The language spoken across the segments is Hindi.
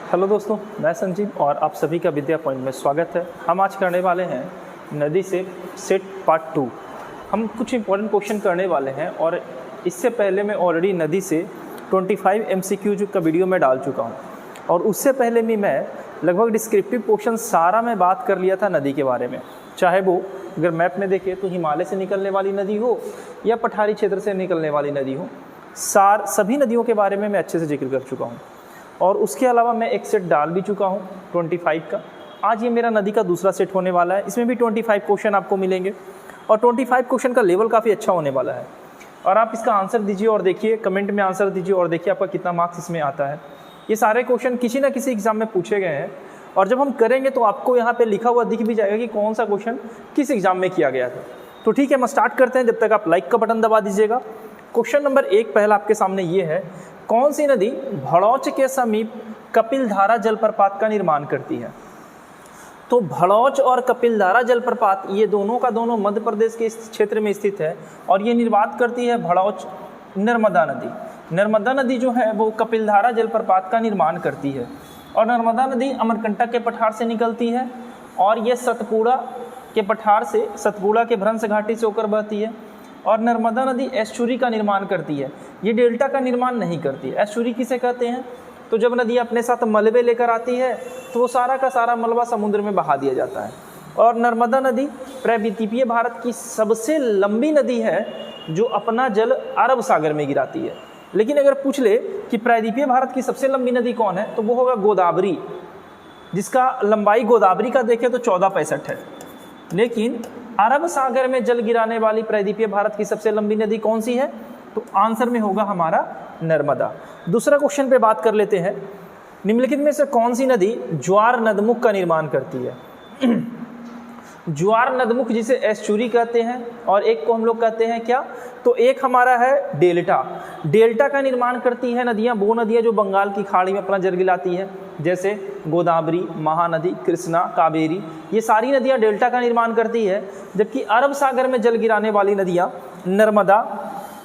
हेलो दोस्तों, मैं संजीव और आप सभी का विद्या पॉइंट में स्वागत है। हम आज करने वाले हैं नदी से सेट पार्ट 2। हम कुछ इंपॉर्टेंट क्वेश्चन करने वाले हैं और इससे पहले मैं ऑलरेडी नदी से 25 MCQ का वीडियो में डाल चुका हूं और उससे पहले भी मैं लगभग डिस्क्रिप्टिव पोर्शन सारा मैं बात कर लिया था नदी के बारे में। चाहे वो अगर मैप में देखें तो हिमालय से निकलने वाली नदी हो या पठारी क्षेत्र से निकलने वाली नदी हो, सभी नदियों के बारे में मैं अच्छे से जिक्र कर चुका हूँ। और उसके अलावा मैं एक सेट डाल भी चुका हूँ 25 का। आज ये मेरा नदी का दूसरा सेट होने वाला है। इसमें भी 25 क्वेश्चन आपको मिलेंगे और 25 क्वेश्चन का लेवल काफ़ी अच्छा होने वाला है। और आप इसका आंसर दीजिए और देखिए, कमेंट में आंसर दीजिए और देखिए आपका कितना मार्क्स इसमें आता है। ये सारे क्वेश्चन किसी ना किसी एग्जाम में पूछे गए हैं और जब हम करेंगे तो आपको यहाँ पे लिखा हुआ दिख भी जाएगा कि कौन सा क्वेश्चन किस एग्जाम में किया गया था। तो ठीक है, हम स्टार्ट करते हैं। जब तक आप लाइक का बटन दबा दीजिएगा। क्वेश्चन नंबर 1 पहला आपके सामने ये है, कौन सी नदी भड़ौच के समीप कपिलधारा जलप्रपात का निर्माण करती है? तो भड़ौच और कपिलधारा जलप्रपात ये दोनों का दोनों मध्य प्रदेश के क्षेत्र में स्थित है और ये निर्वात करती है भड़ौच नर्मदा नदी। नर्मदा नदी जो है वो कपिलधारा जलप्रपात का निर्माण करती है और नर्मदा नदी अमरकंटक के पठार से निकलती है और ये सतपुड़ा के पठार से, सतपुड़ा के भ्रंश घाटी से होकर बहती है। और नर्मदा नदी एस्चुरी का निर्माण करती है, ये डेल्टा का निर्माण नहीं करती है। एस्चुरी किसे कहते हैं? तो जब नदी अपने साथ मलबे लेकर आती है तो वो सारा का सारा मलबा समुद्र में बहा दिया जाता है। और नर्मदा नदी प्रायद्वीपीय भारत की सबसे लंबी नदी है जो अपना जल अरब सागर में गिराती है। लेकिन अगर पूछ ले कि प्रायद्वीपीय भारत की सबसे लंबी नदी कौन है तो वो होगा गोदावरी, जिसका लंबाई गोदावरी का देखें तो 1465 है। लेकिन अरब सागर में जल गिराने वाली प्रायद्वीपीय भारत की सबसे लंबी नदी कौन सी है? तो आंसर में होगा हमारा नर्मदा। दूसरा क्वेश्चन पे बात कर लेते हैं, निम्नलिखित में से कौन सी नदी ज्वार नदमुख का निर्माण करती है? ज्वार नदमुख जिसे एस्चुरी कहते हैं और एक को हम लोग कहते हैं क्या? तो एक हमारा है डेल्टा। डेल्टा का निर्माण करती है नदियां, वो नदियां जो बंगाल की खाड़ी में अपना जल गिराती है, जैसे गोदावरी, महानदी, कृष्णा, कावेरी, ये सारी नदियां डेल्टा का निर्माण करती है। जबकि अरब सागर में जल गिराने वाली नदियां नर्मदा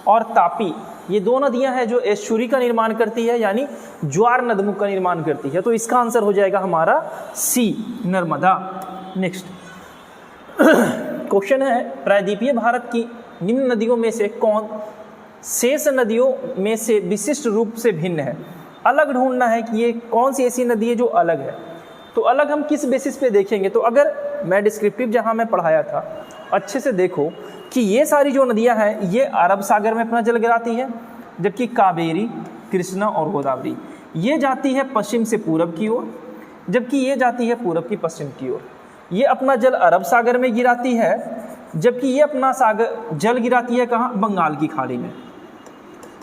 और तापी, ये दो नदियां हैं जो एस्चुरी का निर्माण करती है, यानी ज्वार नदमुख का निर्माण करती है। तो इसका आंसर हो जाएगा हमारा सी, नर्मदा। नेक्स्ट क्वेश्चन है, प्रायद्वीपीय भारत की निम्न नदियों में से कौन शेष नदियों में से विशिष्ट रूप से भिन्न है? अलग ढूंढना है कि ये कौन सी ऐसी नदी है जो अलग है। तो अलग हम किस बेसिस पे देखेंगे? तो अगर मैं डिस्क्रिप्टिव जहां मैं पढ़ाया था अच्छे से देखो कि ये सारी जो नदियां हैं ये अरब सागर में अपना जल गिराती है, जबकि कावेरी, कृष्णा और गोदावरी ये जाती है पश्चिम से पूरब की ओर, जबकि ये जाती है पूरब की पश्चिम की ओर। ये अपना जल अरब सागर में गिराती है, जबकि ये अपना जल गिराती है कहाँ? बंगाल की खाड़ी में,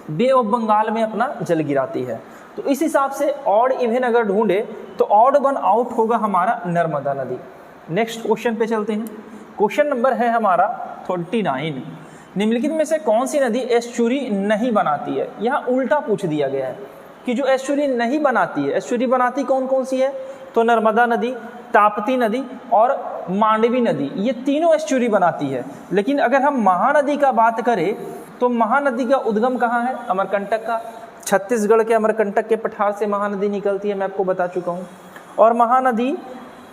बे ऑफ बंगाल में अपना जल गिराती है। तो इस हिसाब से ऑड इवन अगर ढूंढे तो ऑड वन आउट होगा हमारा नर्मदा नदी। नेक्स्ट क्वेश्चन पे चलते हैं। क्वेश्चन नंबर है हमारा 39, निम्नलिखित में से कौन सी नदी एस्चुरी नहीं बनाती है? यहाँ उल्टा पूछ दिया गया है कि जो एस्चुरी नहीं बनाती है, एस्चुरी बनाती कौन कौन सी है? तो नर्मदा नदी, ताप्ती नदी और मांडवी नदी, ये तीनों एस्चुरी बनाती है। लेकिन अगर हम महानदी का बात करें तो महानदी का उद्गम कहाँ है? अमरकंटक का, छत्तीसगढ़ के अमरकंटक के पठार से महानदी निकलती है, मैं आपको बता चुका हूँ। और महानदी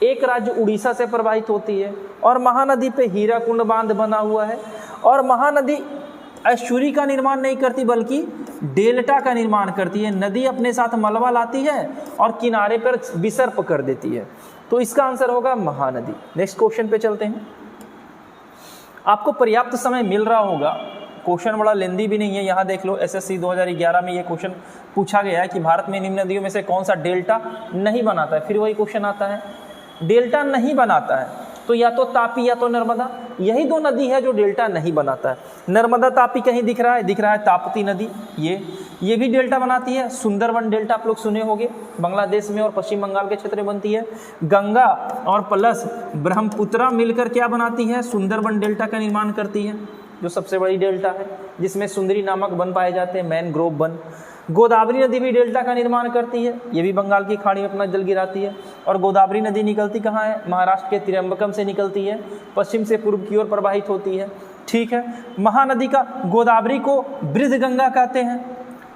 एक राज्य उड़ीसा से प्रवाहित होती है और महानदी पे हीराकुंड बांध बना हुआ है। और महानदी एस्चुरी का निर्माण नहीं करती बल्कि डेल्टा का निर्माण करती है। नदी अपने साथ मलबा लाती है और किनारे पर विसर्प कर देती है। तो इसका आंसर होगा महानदी। नेक्स्ट क्वेश्चन पे चलते हैं। आपको पर्याप्त समय मिल रहा होगा, क्वेश्चन बड़ा लेंदी भी नहीं है। यहाँ देख लो, SSC 2011 में ये क्वेश्चन पूछा गया है कि भारत में निम्न नदियों में से कौन सा डेल्टा नहीं बनाता है। फिर वही क्वेश्चन आता है, डेल्टा नहीं बनाता है तो या तो तापी या तो नर्मदा, यही दो नदी है जो डेल्टा नहीं बनाता है। नर्मदा तापी कहीं दिख रहा है ताप्ती नदी, ये भी डेल्टा बनाती है। सुंदरवन डेल्टा आप लोग सुने होंगे, बांग्लादेश में और पश्चिम बंगाल के क्षेत्र में बनती है। गंगा और प्लस ब्रह्मपुत्रा मिलकर क्या बनाती है? सुंदरवन डेल्टा का निर्माण करती है, जो सबसे बड़ी डेल्टा है, जिसमें सुंदरी नामक वन पाए जाते हैं, मैनग्रोव वन। गोदावरी नदी भी डेल्टा का निर्माण करती है, ये भी बंगाल की खाड़ी में अपना जल गिराती है। और गोदावरी नदी निकलती कहाँ है? महाराष्ट्र के त्रियंबकम से निकलती है, पश्चिम से पूर्व की ओर प्रवाहित होती है। ठीक है, महानदी का गोदावरी को बृहद गंगा कहते हैं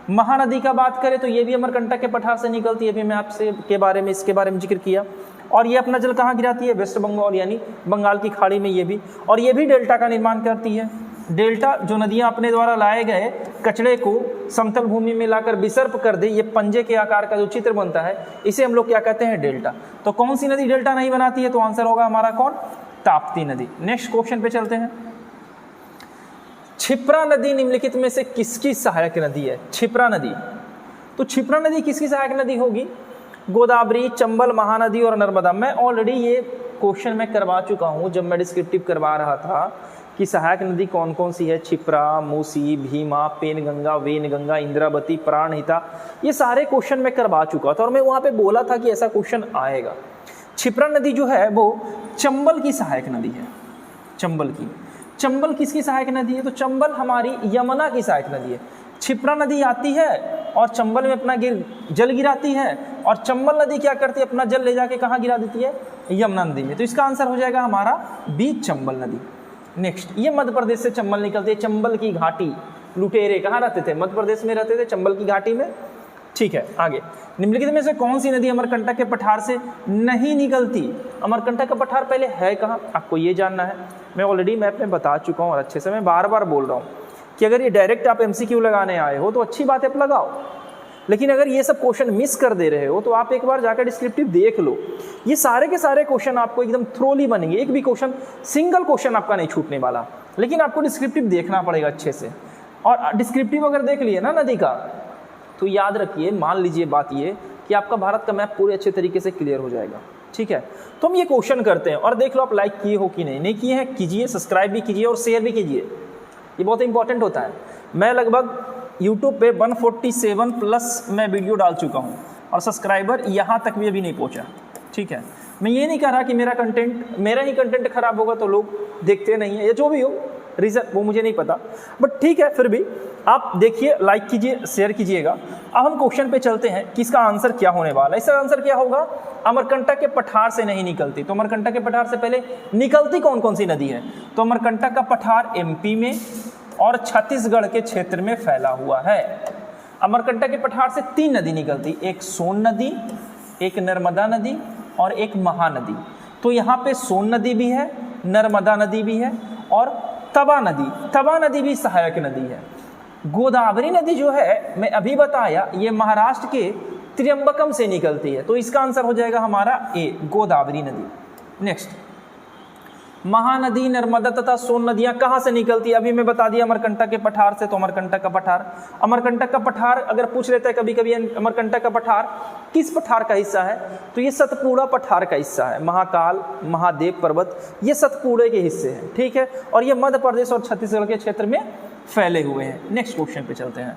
महानदी का बात करें तो ये भी अमरकंटक के पठार से निकलती है, अभी मैं आपसे इसके बारे में जिक्र किया। और ये अपना जल कहाँ गिराती है? वेस्ट बंगाल यानी बंगाल की खाड़ी में ये भी, और ये भी डेल्टा का निर्माण करती है। डेल्टा जो नदियाँ अपने द्वारा लाए गए कचड़े को समतल भूमि में लाकर विसर्प कर दे, ये पंजे के आकार का जो चित्र बनता है, इसे हम लोग क्या कहते हैं? डेल्टा। तो कौन सी नदी डेल्टा नहीं बनाती है? तो आंसर होगा हमारा कौन? ताप्ती नदी। नेक्स्ट क्वेश्चन पे चलते हैं। क्षिप्रा नदी निम्नलिखित में से किसकी सहायक नदी है? क्षिप्रा नदी, तो क्षिप्रा नदी किसकी सहायक नदी होगी? गोदावरी, चंबल, महानदी और नर्मदा। मैं ऑलरेडी ये क्वेश्चन मैं करवा चुका हूँ जब मैं डिस्क्रिप्टिव करवा रहा था कि सहायक नदी कौन कौन सी है। क्षिप्रा, मूसी, भीमा, पेनगंगा, वेनगंगा, इंद्रावती, प्राणहिता, ये सारे क्वेश्चन मैं करवा चुका था और मैं वहाँ पे बोला था कि ऐसा क्वेश्चन आएगा। क्षिप्रा नदी जो है वो चंबल की सहायक नदी है। चंबल किसकी सहायक नदी है? तो चंबल हमारी यमुना की सहायक नदी है। क्षिप्रा नदी आती है और चंबल में अपना जल गिराती है, और चंबल नदी क्या करती है? अपना जल ले जाके कहाँ गिरा देती है? यमुना नदी में। तो इसका आंसर हो जाएगा हमारा बी, चंबल नदी। नेक्स्ट, ये मध्य प्रदेश से चंबल निकलती है। चंबल की घाटी, लुटेरे कहाँ रहते थे? मध्य प्रदेश में रहते थे, चंबल की घाटी में। ठीक है, आगे। निम्नलिखित में से कौन सी नदी अमरकंटक के पठार से नहीं निकलती? अमरकंटक का पठार पहले है कहाँ? आपको ये जानना है। मैं ऑलरेडी मैप में बता चुका हूँ और अच्छे से मैं बार बार बोल रहा हूँ कि अगर ये डायरेक्ट आप MCQ लगाने आए हो तो अच्छी बात है, आप लगाओ। लेकिन अगर ये सब क्वेश्चन मिस कर दे रहे हो तो आप एक बार जाकर डिस्क्रिप्टिव देख लो। ये सारे के सारे क्वेश्चन आपको एकदम थ्रोली बनेंगे, एक भी क्वेश्चन, सिंगल क्वेश्चन आपका नहीं छूटने वाला। लेकिन आपको डिस्क्रिप्टिव देखना पड़ेगा अच्छे से। और डिस्क्रिप्टिव अगर देख लिए ना नदी का, तो याद रखिए, मान लीजिए बात ये कि आपका भारत का मैप पूरे अच्छे तरीके से क्लियर हो जाएगा। ठीक है, तो हम ये क्वेश्चन करते हैं और देख लो आप लाइक किए हो कि नहीं किए हैं, कीजिए, सब्सक्राइब भी कीजिए और शेयर भी कीजिए, ये बहुत इंपॉर्टेंट होता है। मैं लगभग YouTube पे 147 प्लस मैं वीडियो डाल चुका हूँ और सब्सक्राइबर यहाँ तक भी अभी नहीं पहुँचा। ठीक है, मैं ये नहीं कह रहा कि मेरा ही कंटेंट खराब होगा तो लोग देखते नहीं है, या जो भी हो रीज़न वो मुझे नहीं पता, बट ठीक है, फिर भी आप देखिए, लाइक कीजिए, शेयर कीजिएगा। अब हम क्वेश्चन पे चलते हैं कि इसका आंसर क्या होने वाला है। इसका आंसर क्या होगा? अमरकंटक के पठार से नहीं निकलती। तो अमरकंटक के पठार से पहले निकलती कौन कौन सी नदी है? तो अमरकंटक का पठार MP में और छत्तीसगढ़ के क्षेत्र में फैला हुआ है। अमरकंटक के पठार से 3 नदी निकलती, एक सोन नदी, एक नर्मदा नदी और एक महानदी। तो यहाँ पे सोन नदी भी है, नर्मदा नदी भी है और तवा नदी भी सहायक नदी है। गोदावरी नदी जो है, मैं अभी बताया, ये महाराष्ट्र के त्र्यंबकम से निकलती है। तो इसका आंसर हो जाएगा हमारा ए, गोदावरी नदी। नेक्स्ट, महानदी, नर्मदा तथा सोन नदियां कहाँ से निकलती है? अभी मैं बता दिया, अमरकंटक के पठार से। तो अमरकंटक का पठार अगर पूछ लेते हैं कभी कभी, अमरकंटक का पठार किस पठार का हिस्सा है? तो ये सतपुड़ा पठार का हिस्सा है। महाकाल, महादेव पर्वत, ये सतपुड़े के हिस्से हैं। ठीक है, और ये मध्य प्रदेश और छत्तीसगढ़ के क्षेत्र में फैले हुए हैं। नेक्स्ट क्वेश्चन पे चलते हैं।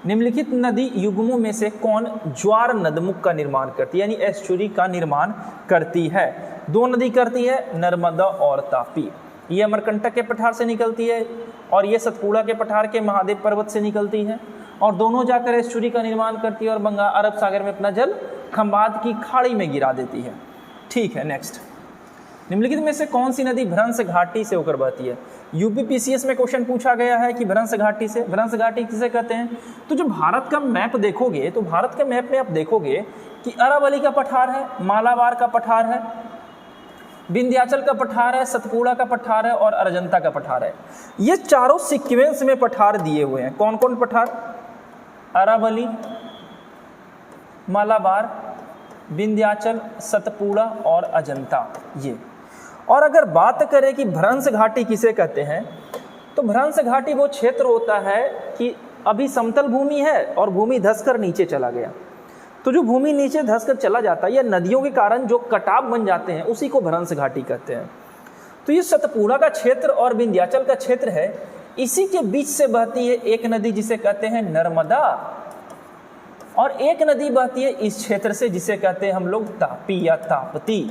निम्नलिखित नदी युग्मों में से कौन ज्वार नदमुख का निर्माण करती है, यानी एस्चुरी का निर्माण करती है? 2 नदी करती है, नर्मदा और तापी। ये अमरकंटक के पठार से निकलती है और ये सतपुड़ा के पठार के महादेव पर्वत से निकलती है, और दोनों जाकर एस्चुरी का निर्माण करती है और बंगाल अरब सागर में अपना जल खंबात की खाड़ी में गिरा देती है। ठीक है, नेक्स्ट, निम्नलिखित में से कौन सी नदी भ्रंश घाटी से होकर बहती है? UPPCS में क्वेश्चन पूछा गया है कि भ्रंश घाटी किसे कहते हैं? तो जो भारत का मैप देखोगे, तो भारत के मैप में आप देखोगे कि अरावली का पठार है, मालाबार का पठार है, विंध्याचल का पठार है, सतपुड़ा का पठार है और अजंता का पठार है। ये चारों सीक्वेंस में पठार दिए हुए हैं। कौन कौन पठार? अरावली, मालाबार, विंध्याचल, सतपुड़ा और अजंता, ये। और अगर बात करें कि भ्रंश घाटी किसे कहते हैं, तो भ्रंश घाटी वो क्षेत्र होता है कि अभी समतल भूमि है और भूमि धंसकर नीचे चला गया। तो जो भूमि नीचे धंसकर चला जाता है या नदियों के कारण जो कटाव बन जाते हैं, उसी को भ्रंश घाटी कहते हैं। तो ये सतपुड़ा का क्षेत्र और विंध्याचल का क्षेत्र है, इसी के बीच से बहती है एक नदी जिसे कहते हैं नर्मदा, और एक नदी बहती है इस क्षेत्र से जिसे कहते हैं हम लोग तापी या ताप्ती।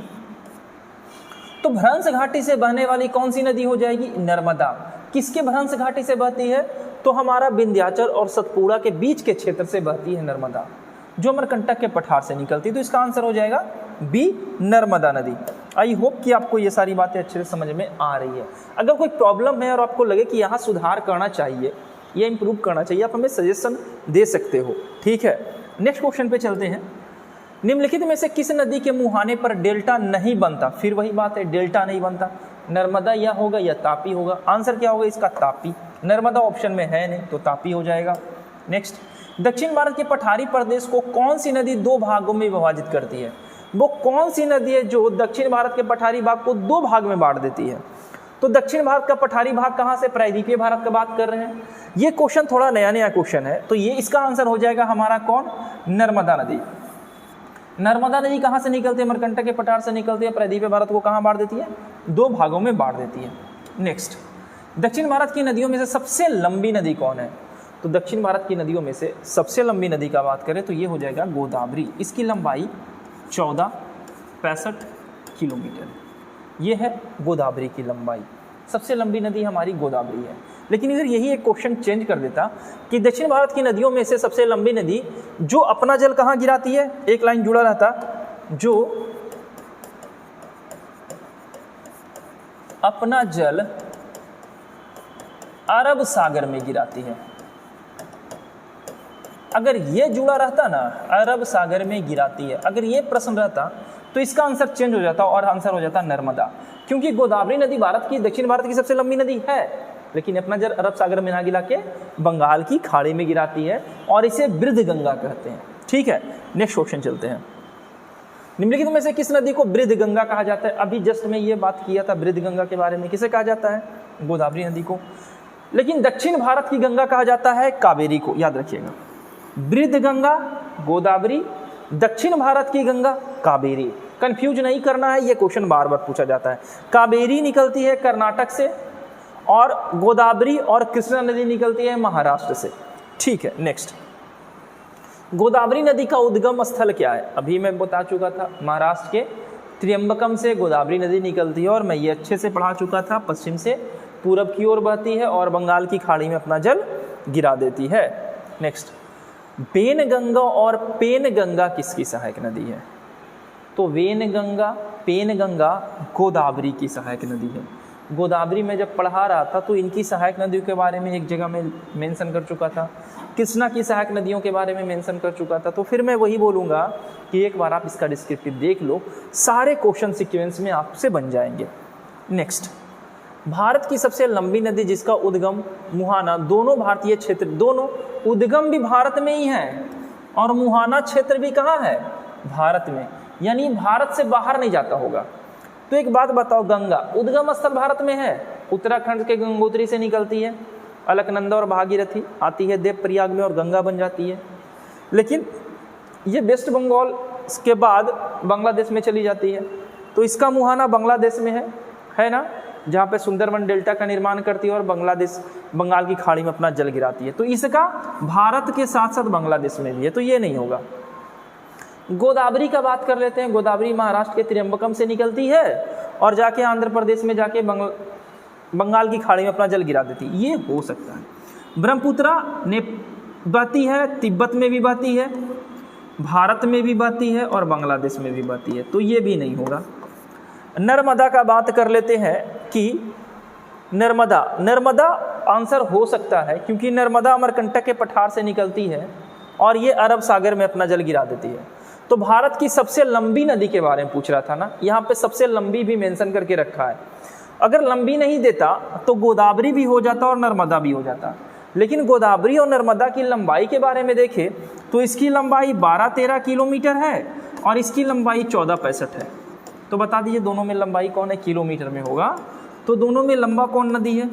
तो भ्रंश घाटी से बहने वाली कौन सी नदी हो जाएगी? नर्मदा। किसके भ्रंश घाटी से बहती है? तो हमारा विंध्याचल और सतपुड़ा के बीच के क्षेत्र से बहती है नर्मदा, जो अमरकंटक के पठार से निकलती है। तो इसका आंसर हो जाएगा बी, नर्मदा नदी। आई होप कि आपको ये सारी बातें अच्छे से समझ में आ रही है। अगर कोई प्रॉब्लम है और आपको लगे कि यहाँ सुधार करना चाहिए ये इंप्रूव करना चाहिए, आप हमें सजेशन दे सकते हो, ठीक है। नेक्स्ट क्वेश्चन पे चलते हैं। निम्नलिखित में से किस नदी के मुहाने पर डेल्टा नहीं बनता? फिर वही बात है, डेल्टा नहीं बनता, नर्मदा या होगा या तापी होगा। आंसर क्या होगा इसका? तापी। नर्मदा ऑप्शन में है नहीं तो तापी हो जाएगा। नेक्स्ट, दक्षिण भारत के पठारी प्रदेश को कौन सी नदी दो भागों में विभाजित करती है? वो कौन सी नदी है जो दक्षिण भारत के पठारी भाग को दो भाग में बांट देती है? तो दक्षिण भारत का पठारी भाग कहाँ से? प्रायद्वीपीय भारत का बात कर रहे हैं। ये क्वेश्चन थोड़ा नया नया क्वेश्चन है, तो ये इसका आंसर हो जाएगा हमारा कौन? नर्मदा नदी। नर्मदा नदी कहाँ से निकलती है? अमरकंटक के पठार से निकलती है, प्रायद्वीपीय भारत को कहाँ बांट देती है? दो भागों में बांट देती है। नेक्स्ट, दक्षिण भारत की नदियों में से सबसे लंबी नदी कौन है? तो दक्षिण भारत की नदियों में से सबसे लंबी नदी का बात करें तो ये हो जाएगा गोदावरी। इसकी लंबाई 1465 किलोमीटर, ये है गोदावरी की लंबाई। सबसे लंबी नदी हमारी गोदावरी है। लेकिन अगर यही एक क्वेश्चन चेंज कर देता कि दक्षिण भारत की नदियों में से सबसे लंबी नदी जो अपना जल कहाँ गिराती है, एक लाइन जुड़ा रहता, जो अपना जल अरब सागर में गिराती है, अगर ये जुड़ा रहता ना, अरब सागर में गिराती है, अगर ये प्रश्न रहता तो इसका आंसर चेंज हो जाता और आंसर हो जाता नर्मदा। क्योंकि गोदावरी नदी भारत की, दक्षिण भारत की सबसे लंबी नदी है, लेकिन अपना जल अरब सागर में ना गिरा के बंगाल की खाड़ी में गिराती है और इसे बृहद गंगा कहते हैं, ठीक है। नेक्स्ट क्वेश्चन चलते हैं। निम्नलिखित में से किस नदी को बृहद गंगा कहा जाता है? अभी जस्ट में ये बात किया था बृहद गंगा के बारे में। किसे कहा जाता है? गोदावरी नदी को। लेकिन दक्षिण भारत की गंगा कहा जाता है कावेरी को, याद रखिएगा। बृहद गंगा गोदावरी, दक्षिण भारत की गंगा कावेरी। कंफ्यूज नहीं करना है, ये क्वेश्चन बार बार पूछा जाता है। कावेरी निकलती है कर्नाटक से और गोदावरी और कृष्णा नदी निकलती है महाराष्ट्र से, ठीक है। नेक्स्ट, गोदावरी नदी का उद्गम स्थल क्या है? अभी मैं बता चुका था, महाराष्ट्र के त्र्यंबकम से गोदावरी नदी निकलती है और मैं ये अच्छे से पढ़ा चुका था। पश्चिम से पूरब की ओर बहती है और बंगाल की खाड़ी में अपना जल गिरा देती है। नेक्स्ट, पेनगंगा और पेनगंगा किसकी सहायक नदी है? तो वेनगंगा, पेनगंगा गोदावरी की सहायक नदी है। गोदावरी में जब पढ़ा रहा था तो इनकी सहायक नदियों के बारे में एक जगह में मेंशन कर चुका था, कृष्णा की सहायक नदियों के बारे में मेंशन कर चुका था। तो फिर मैं वही बोलूँगा कि एक बार आप इसका डिस्क्रिप्टिव देख लो, सारे क्वेश्चन सीक्वेंस में आपसे बन जाएंगे। नेक्स्ट, भारत की सबसे लंबी नदी जिसका उद्गम मुहाना, दोनों भारतीय क्षेत्र, दोनों उद्गम भी भारत में ही है और मुहाना क्षेत्र भी कहाँ है? भारत में, यानी भारत से बाहर नहीं जाता होगा। तो एक बात बताओ, गंगा उद्गम स्थल भारत में है, उत्तराखंड के गंगोत्री से निकलती है, अलकनंदा और भागीरथी आती है देवप्रयाग में और गंगा बन जाती है। लेकिन ये वेस्ट बंगाल के बाद बांग्लादेश में चली जाती है, तो इसका मुहाना बांग्लादेश में है ना, जहाँ पे सुंदरबन डेल्टा का निर्माण करती है और बांग्लादेश बंगाल की खाड़ी में अपना जल गिराती है। तो इसका भारत के साथ साथ बांग्लादेश में भी है, तो ये नहीं होगा। गोदावरी का बात कर लेते हैं। गोदावरी महाराष्ट्र के त्र्यंबकम से निकलती है और जाके आंध्र प्रदेश में जाके बंगाल की खाड़ी में अपना जल गिरा देती है, ये हो सकता है। ब्रह्मपुत्रा ने बहती है, तिब्बत में भी बहती है, भारत में भी बहती है और बांग्लादेश में भी बहती है, तो ये भी नहीं होगा। नर्मदा का बात कर लेते हैं कि नर्मदा आंसर हो सकता है, क्योंकि नर्मदा अमरकंटक के पठार से निकलती है और ये अरब सागर में अपना जल गिरा देती है। तो भारत की सबसे लंबी नदी के बारे में पूछ रहा था ना, यहाँ पे सबसे लंबी भी मेंशन करके रखा है। अगर लंबी नहीं देता तो गोदावरी भी हो जाता और नर्मदा भी हो जाता, लेकिन गोदावरी और नर्मदा की लंबाई के बारे में देखें तो इसकी लंबाई 12-13 किलोमीटर है और इसकी लंबाई 1465 है। तो बता दीजिए दोनों में लंबाई कौन है? किलोमीटर में होगा, तो दोनों में लंबा कौन नदी है?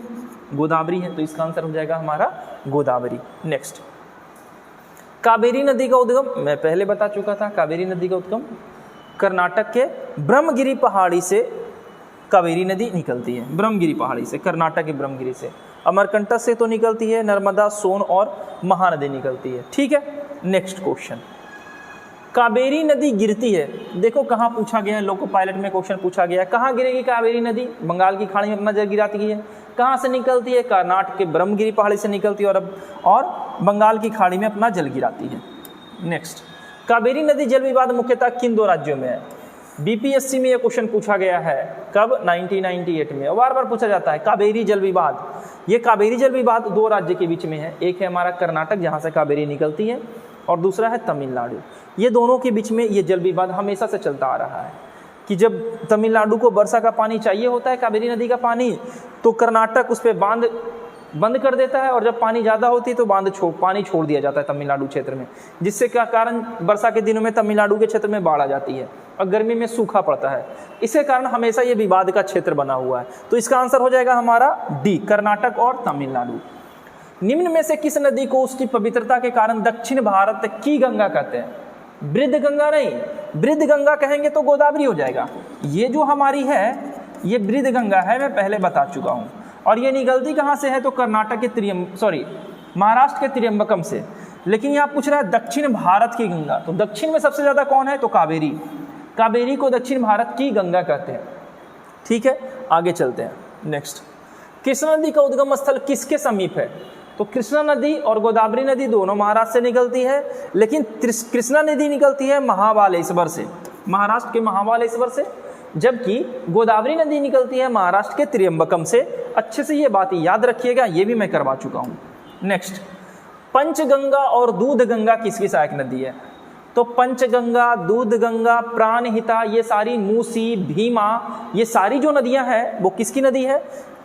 गोदावरी है, तो इसका आंसर हो जाएगा हमारा गोदावरी। नेक्स्ट, कावेरी नदी का उद्गम मैं पहले बता चुका था। कावेरी नदी का उद्गम कर्नाटक के ब्रह्मगिरी पहाड़ी से कावेरी नदी निकलती है, ब्रह्मगिरी पहाड़ी से, कर्नाटक के ब्रह्मगिरी से। अमरकंटक से तो निकलती है, नर्मदा, सोन और महानदी निकलती है, ठीक है। नेक्स्ट क्वेश्चन, कावेरी नदी गिरती है, देखो कहाँ पूछा गया है, लोको पायलट में क्वेश्चन पूछा गया है, कहाँ गिरेगी कावेरी नदी? बंगाल की खाड़ी में अपना जल गिराती है। कहाँ से निकलती है? कर्नाटक के ब्रह्मगिरी पहाड़ी से निकलती है और बंगाल की खाड़ी में अपना जल गिराती है। नेक्स्ट, कावेरी नदी जल विवाद मुख्यतः किन दो राज्यों में है? बीपीएससी में ये क्वेश्चन पूछा गया है कब, 1998 में, और बार बार पूछा जाता है। कावेरी जल विवाद, ये कावेरी जल विवाद दो राज्य के बीच में है, एक है हमारा कर्नाटक जहाँ से कावेरी निकलती है, और दूसरा है तमिलनाडु। ये दोनों के बीच में ये जल विवाद हमेशा से चलता आ रहा है कि जब तमिलनाडु को वर्षा का पानी चाहिए होता है, कावेरी नदी का पानी, तो कर्नाटक उस पर बांध बंद कर देता है, और जब पानी ज़्यादा होती है तो पानी छोड़ दिया जाता है तमिलनाडु क्षेत्र में, जिससे क्या कारण वर्षा के दिनों में तमिलनाडु के क्षेत्र में बाढ़ आ जाती है और गर्मी में सूखा पड़ता है। इसी कारण हमेशा ये विवाद का क्षेत्र बना हुआ है। तो इसका आंसर हो जाएगा हमारा डी, कर्नाटक और तमिलनाडु। निम्न में से किस नदी को उसकी पवित्रता के कारण दक्षिण भारत की गंगा कहते हैं? वृद्ध गंगा नहीं, वृद्ध गंगा कहेंगे तो गोदावरी हो जाएगा। ये जो हमारी है ये वृद्ध गंगा है, मैं पहले बता चुका हूँ। और ये निकलती कहाँ से है? तो कर्नाटक के महाराष्ट्र के त्रियंबकम से। लेकिन यहाँ पूछ रहा है दक्षिण भारत की गंगा, तो दक्षिण में सबसे ज़्यादा कौन है? तो कावेरी। कावेरी को दक्षिण भारत की गंगा कहते हैं। ठीक है, आगे चलते हैं। नेक्स्ट, कृष्णा नदी का उद्गम स्थल किसके समीप है? तो कृष्णा नदी और गोदावरी नदी दोनों महाराष्ट्र से निकलती है, लेकिन कृष्णा नदी निकलती है महाबालेश्वर से, महाराष्ट्र के महाबालेश्वर से, जबकि गोदावरी नदी निकलती है महाराष्ट्र के त्रियंबकम से। अच्छे से ये बात याद रखिएगा, ये भी मैं करवा चुका हूँ। नेक्स्ट, पंचगंगा और दूधगंगा किसकी सहायक नदी है? तो पंचगंगा, दूधगंगा, प्राणहिता, ये सारी, मूसी, भीमा, ये सारी जो नदियाँ हैं वो किसकी नदी है?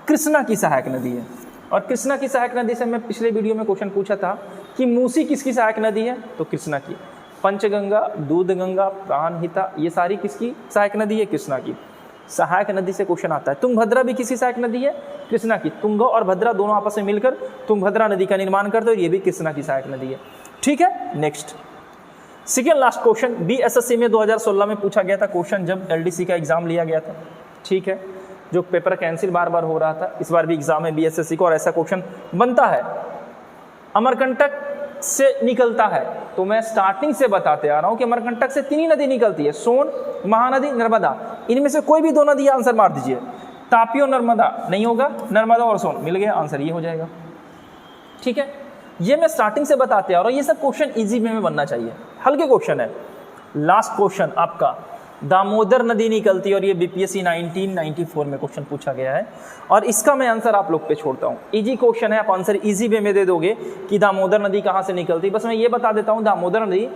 कृष्णा की सहायक नदी है। और कृष्णा की सहायक नदी से मैं पिछले वीडियो में क्वेश्चन पूछा था कि मूसी किसकी सहायक नदी है? तो कृष्णा की। पंचगंगा, दूधगंगा, प्राणहिता, ये सारी किसकी सहायक नदी है? कृष्णा की। सहायक नदी से क्वेश्चन आता है। तुंगभद्रा भी किसकी सहायक नदी है? कृष्णा की। तुंग और भद्रा दोनों आपस में मिलकर तुंगभद्रा नदी का निर्माण करते हैं, ये भी कृष्णा की सहायक नदी है। ठीक है, next, second last question BSSC में 2016 में पूछा गया था क्वेश्चन, जब एलडीसी का एग्जाम लिया गया था। ठीक है, जो पेपर कैंसिल बार बार हो रहा था, इस बार भी एग्जाम है बीएसएससी को और ऐसा क्वेश्चन बनता है। अमरकंटक से निकलता है, तो मैं स्टार्टिंग से बताते आ रहा हूं कि अमरकंटक से 3 नदी निकलती है, सोन, महानदी, नर्मदा। इनमें से कोई भी 2 नदी आंसर मार दीजिए। तापी और नर्मदा नहीं होगा, नर्मदा और सोन मिल गया, आंसर ये हो जाएगा। ठीक है, ये मैं स्टार्टिंग से बताते आ रहा हूं। ये सब क्वेश्चन इजी वे में बनना चाहिए, हल्के क्वेश्चन है। लास्ट क्वेश्चन आपका, दामोदर नदी निकलती है, और ये बीपीएससी 1994 में क्वेश्चन पूछा गया है, और इसका मैं आंसर आप लोग पे छोड़ता हूँ। इजी क्वेश्चन है, आप आंसर इजी वे में दे दोगे कि दामोदर नदी कहाँ से निकलती। बस मैं ये बता देता हूँ, दामोदर नदी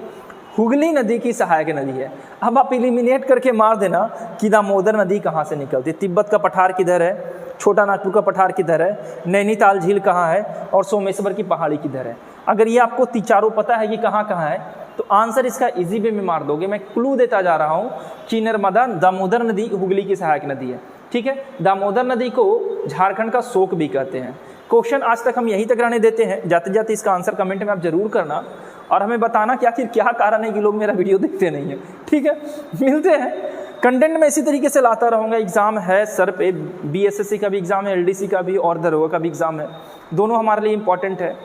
हुगली नदी की सहायक नदी है। अब आप एलिमिनेट करके मार देना कि दामोदर नदी कहाँ से निकलती है। तिब्बत का पठार किधर है, छोटा नागपुर का पठार किधर है, नैनीताल झील कहाँ है, और सोमेश्वर की पहाड़ी किधर है। अगर ये आपको चारों पता है कि कहाँ कहाँ है, तो आंसर इसका इजी वे में मार दोगे। मैं क्लू देता जा रहा हूँ कि नर्मदा, दामोदर नदी हुगली की सहायक नदी है। ठीक है, दामोदर नदी को झारखंड का शोक भी कहते हैं। क्वेश्चन आज तक हम यहीं तक रहने देते हैं। जाते जाते इसका आंसर कमेंट में आप जरूर करना, और हमें बताना कि आखिर क्या कारण है कि लोग मेरा वीडियो देखते नहीं है। ठीक है, मिलते हैं। कंटेंट में इसी तरीके से लाता रहूँगा। एग्जाम है सर पे, बीएसएससी का भी एग्जाम है, एलडीसी का भी, और दरोगा का भी एग्जाम है। दोनों हमारे लिए इंपॉर्टेंट है,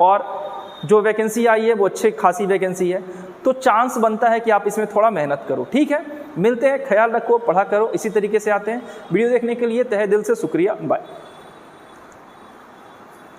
और जो वैकेंसी आई है वो अच्छी खासी वैकेंसी है, तो चांस बनता है कि आप इसमें थोड़ा मेहनत करो। ठीक है, मिलते हैं, ख्याल रखो, पढ़ा करो। इसी तरीके से आते हैं। वीडियो देखने के लिए तहे दिल से शुक्रिया, बाय।